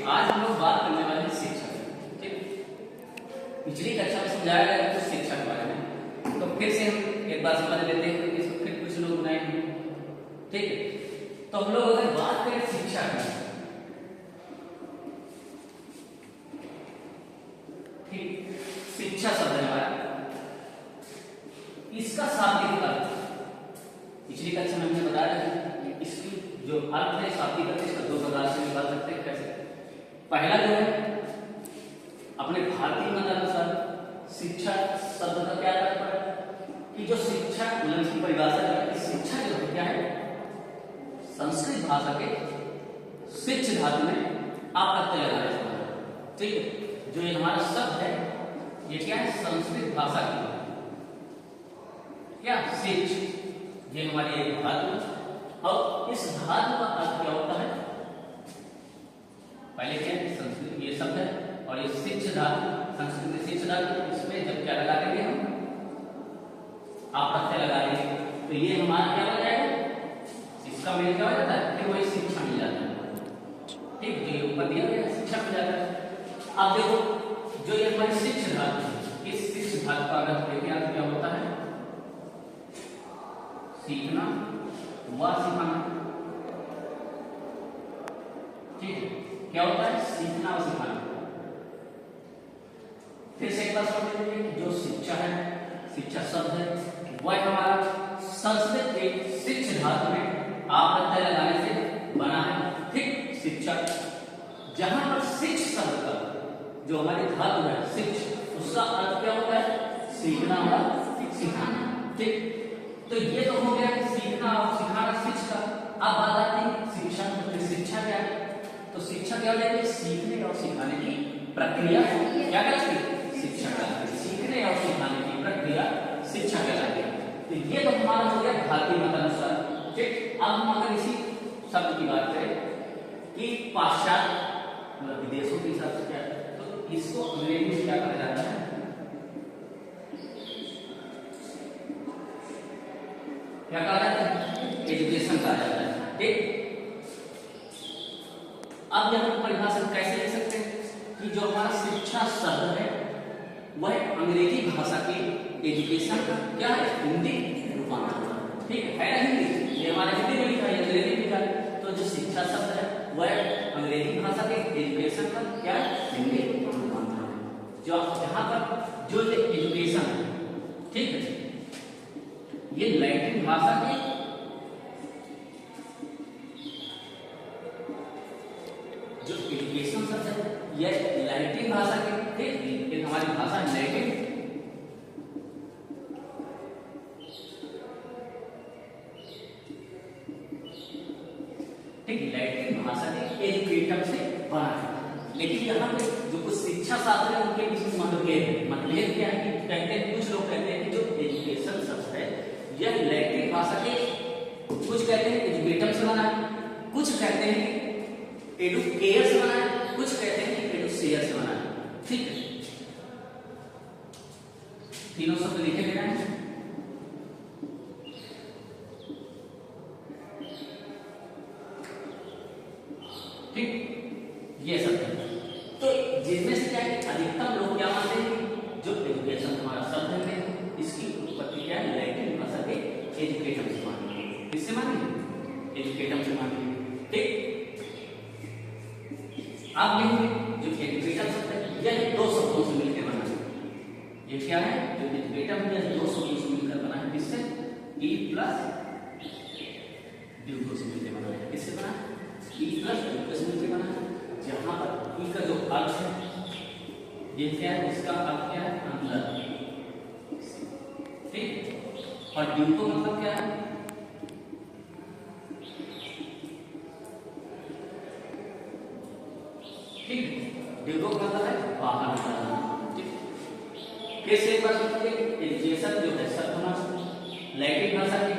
आज हम लोग बात करने वाले हैं शिक्षा की। ठीक, पिछली कक्षा में समझाया गया कुछ शिक्षा के बारे में, तो फिर से हम एक बार समझ लेते हैं कि फिर कुछ लोग नए हैं। ठीक है, तो हम लोग अगर बात करें शिक्षा की, ठीक, शिक्षा शब्द है हमारा, इसका शाब्दिक अर्थ पिछली कक्षा में हमने बताया कि इसकी जो अर्थ है शाब्दिक अर्थ इसका दो प्रकार से निकाल सकते हैं। कैसे? पहला जो है अपने भारतीय मत अनुसार शिक्षा शब्द का क्या तात्पर्य कि जो शिक्षा की परिभाषा है कि शिक्षा जो है क्या है, संस्कृत भाषा के शिक्ष धातु में प्रत्यय लगाने से। ठीक है, जो ये हमारा शब्द है ये क्या है, संस्कृत भाषा की क्या शिक्ष, ये हमारी एक धातु, और इस धातु का अर्थ क्या होता है, पहले क्या है संस्कृत ये शब्द है और ये शिक्ष धातु, संस्कृत शिक्ष धातु, इसमें जब क्या लगा देंगे हम प्रत्यय लगा देंगे तो ये हमारा क्या हो जाएगा, इसका मेल क्या हो जाता है, फिर वही शिक्षा मिल जाता है। ठीक, जो ये ऊपर दिया गया शिक्षा मिल जाता है। अब देखो जो ये हमारी शिक्ष धातु है, इस शिक्ष धातु का अर्थ देखिए अर्थ क्या होता है, सीखना व सिखाना। ठीक है, क्या होता है, सीखना और सिखाना। फिर से एक बार समझ लीजिए, जो शिक्षा है, शिक्षा शब्द है वह हमारा संस्कृत के शिक्ष धातु में प्रत्यय लगाने से बना है। ठीक, शिक्षा, जहां पर शिक्ष शब्द का जो हमारी धातु है शिक्ष, उसका अर्थ क्या होता है, सीखना और सिखाना। ठीक, तो ये तो हो गया सीखना और सिखाना शिक्ष का। अब बात आती है शिक्षा, तो शिक्षा क्या है, तो शिक्षा क्या हो जाएगी, सीखने और सिखाने की प्रक्रिया क्या कहलाती है, शिक्षा कहलाती है। सीखने और सिखाने की प्रक्रिया शिक्षा कहलाती है। तो ये तो हमारा हो गया भारतीय मत अनुसार। ठीक, अब हम अगर इसी शब्द की बात करें कि पाश्चात्य मतलब विदेशों के हिसाब से क्या है, तो इसको अंग्रेजी में क्या कहा जाता है, क्या कहा जाता है, एजुकेशन कहा जाता है। ठीक, अब यहां पर परिभाषा कैसे ले सकते हैं कि जो हमारा शिक्षा शब्द है वह अंग्रेजी भाषा के एजुकेशन का क्या है, हिंदी रूपांतरण। ठीक है ना, हिंदी ये हमारे हिंदी में लिखा है, अंग्रेजी में लिखा है, तो जो शिक्षा शब्द है वह अंग्रेजी भाषा के एजुकेशन का क्या है, हिंदी रूपांतरण है। जो जहां पर जो एजुकेशन है, ठीक है, ये लैटिन भाषा के जो एजुकेशन शब्द है यह लैटिन भाषा के, ठीक, ये हमारी भाषा लैटिन, ठीक, लैटिन भाषा के एजुकेटर से बना है। लेकिन यहाँ पे जो कुछ शिक्षा शास्त्र है उनके बीच में मतभेद क्या है कि कहते हैं, कुछ लोग कहते हैं कि जो एजुकेशन शब्द है यह लैटिन भाषा के, कुछ कहते हैं एजुकेटर से बना है, कुछ कहते हैं एडुकेयर से बना है, कुछ कहते हैं कि एडुसेयर से बना है। ठीक है, तीनों शब्द लिखे गए हैं। ठीक, ये शब्द है, तो जिनमें से क्या है अधिकतम लोग क्या मानते हैं, जो एजुकेशन हमारा शब्द है इसकी उत्पत्ति क्या है, लैटिन भाषा के एजुकेटर से मानते हैं। किससे मानेंगे, एजुकेटर से मानेंगे। ठीक, आप देखेंगे जो एजुकेटर शब्द है यह दो शब्दों से मिलकर बना है। ये क्या है, जो एजुकेटर है यह दो शब्दों से मिलकर बना है। किससे, ई प्लस ड्यूको से मिलकर बना है। किससे बना है, ई प्लस ड्यूको से मिलकर बना है। जहां पर ई का जो अर्थ है ये क्या है, इसका अर्थ क्या है, अंदर। ठीक, और ड्यूको मतलब क्या है, ठीक, ड्यूको का मतलब है बाहर निकालना। ठीक, कैसे एक बार सोचिए, एजुकेशन जो है शब्द हमारा लैटिन भाषा के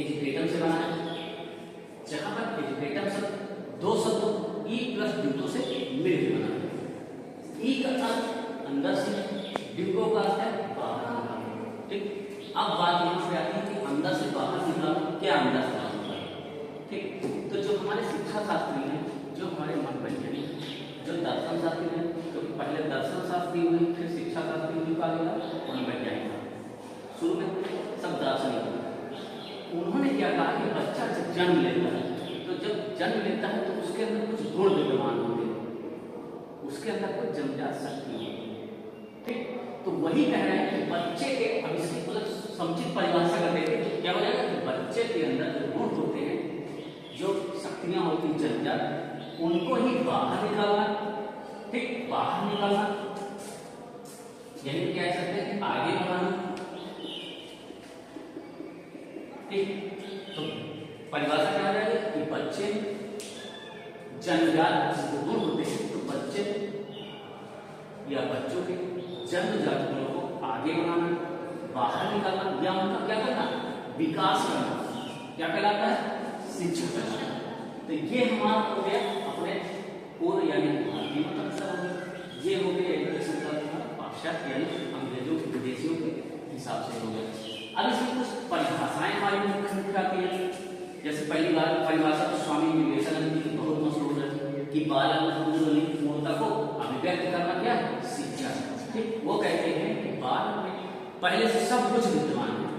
एजुकेटर से बना है, जहां पर एजुकेटर शब्द दो शब्दों ई प्लस ड्यूको से मिलकर बना है। ई का अर्थ अंदर से, ड्यूको का अर्थ है बाहर निकालना। ठीक, अब बात यहां पे आती है कि अंदर से बाहर निकालना, क्या अंदर से बाहर निकालना। ठीक, तो जो हमारे शिक्षा शास्त्री हैं, जो हमारे मन वैज्ञानिक शुरू में सब दार्शनिक उन्होंने क्या कहा कि बच्चा जब जन्म लेता है तो जब जन्म लेता है तो उसके अंदर कुछ गुण विद्यमान होते हैं, उसके अंदर कुछ जन्मजात शक्ति है। ठीक, तो वही कह रहे हैं कि बच्चे के, अब इसकी मतलब समुचित परिभाषा कर देते हैं तो क्या हो जाएगा कि बच्चे के अंदर जो गुण होते हैं, जो शक्तियां होती हैं जन्मजात, उनको ही बाहर निकालना। ठीक, बाहर निकालना यानी क्या कह सकते हैं कि आगे बढ़ाना। ठीक, तो परिभाषा क्या हो जाएगी कि बच्चे जन्मजात गुण होते हैं तो बच्चे या बच्चों के जन्मजात गुणों को आगे बढ़ाना, बाहर निकालना या उनका क्या करना, विकास करना, क्या कहलाता है, शिक्षा कहलाता है। तो ये हमारा हो गया अपने पूर्व यानी भारतीय मतलब ये हो गया एजुकेशन का पाश्चात्य यानी अंग्रेजों विदेशियों के हिसाब से हो गया। अब इसमें कुछ परिभाषाएं हमारी मुख्य मुख्य आती है। जैसे पहली बार परिभाषा तो स्वामी विवेकानंद जी की बहुत मशहूर है कि बालक मूर्ता को अभिव्यक्त करना क्या है, शिक्षा। ठीक, वो कहते हैं कि बालक में पहले से सब कुछ विद्यमान है,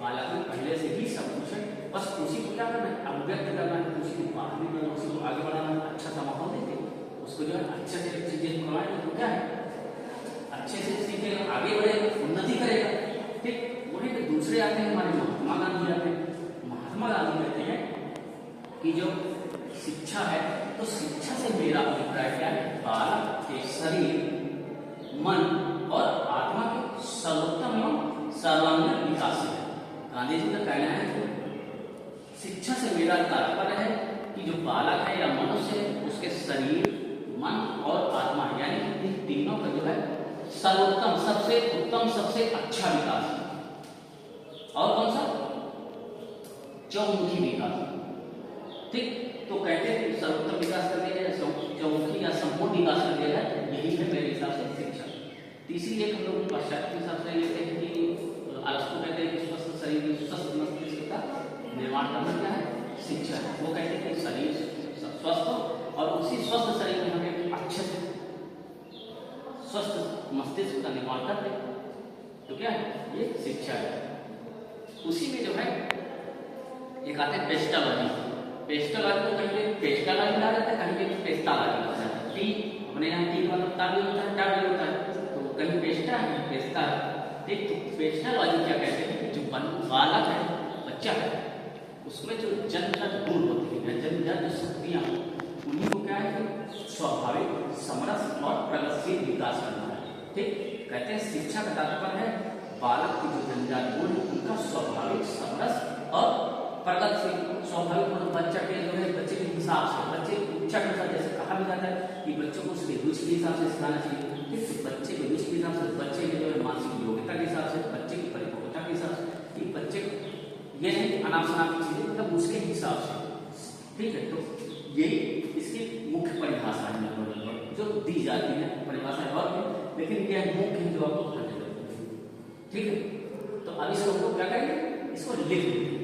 बालक में पहले से ही सब कुछ है, बस उसी को क्या करना है, अभिव्यक्त करना है, उसी को बाहर निकालना, उसी को आगे बढ़ाना, अच्छा सा माहौल देते उसको जो है अच्छे से चीजें करवाएंगे तो क्या है, अच्छे से सीखेगा, आगे बढ़ेगा, उन्नति करेगा। ठीक, वहीं पे दूसरे आते हैं हमारे महात्मा गांधी आते हैं। महात्मा गांधी कहते हैं कि जो शिक्षा है तो शिक्षा से मेरा अभिप्राय क्या है, बालक के शरीर, मन और आत्मा के सर्वोत्तम एवं सर्वांगीण विकास है। गांधी जी का कहना है शिक्षा से मेरा तात्पर्य है कि जो बालक है या मनुष्य है उसके शरीर, मन और आत्मा यानी इन तीनों का जो है सर्वोत्तम, सबसे उत्तम, सबसे अच्छा विकास है। और कौन सा, चौमुखी विकास। ठीक, तो कहते हैं कि सर्वोत्तम विकास कर दिया जाए, चौमुखी या संपूर्ण विकास कर दिया जाए, यही है मेरे हिसाब से शिक्षा। तीसरी एक हम लोग पाश्चात्य के हिसाब से लेते हैं कि अरस्तु कहते हैं कि स्वस्थ शरीर में स्वस्थ मस्तिष्क का निर्माण करना क्या है, शिक्षा है। वो कहते हैं कि शरीर स्वस्थ हो और उसी स्वस्थ शरीर में हमें अच्छे से स्वस्थ मस्तिष्क का निर्माण करते हैं तो क्या है, ये शिक्षा है। उसी में जो है एक आते हैं पेस्टालॉजी। पेस्टालॉजी को कहीं पे पेस्टालॉजी कहा जाता है, कहीं पे पेस्टालॉजी कहा जाता है। टी अपने यहाँ टी का मतलब भी होता है, टा भी होता है, तो कहीं पेस्टा है, पेस्टा। ठीक, तो पेस्टालॉजी क्या कहते हैं कि जो बालक है, बच्चा है, उसमें जो जन्मजात गुण होते हैं, जन्मजात जो शक्तियां उन्हीं को क्या है कि स्वाभाविक, समरस और प्रगतिशील विकास करना है। ठीक, कहते हैं शिक्षा का तात्पर्य है बालक के जो जन्मजात गुण उनका स्वाभाविक, समरस और प्रगतिशील। स्वाभाविक मतलब बच्चा के जो है बच्चे के हिसाब से, बच्चे की इच्छा के अनुसार, जैसे कहा भी जाता है कि बच्चों को उसकी रुचि के हिसाब से सिखाना चाहिए। ठीक, बच्चे की रुचि के हिसाब से, बच्चे के जो है मानसिक योग्यता के हिसाब से, बच्चे की परिपक्वता के हिसाब से, कि बच्चे ये नहीं अनाप शनाप की चीजें मतलब उसके हिसाब से। ठीक है, तो यही इसकी मुख्य परिभाषा है जो दी जाती है। परिभाषा और भी, लेकिन यह मुख्य जो आपको। ठीक है, तो अब इसको क्या करेंगे, इसको लिख देंगे।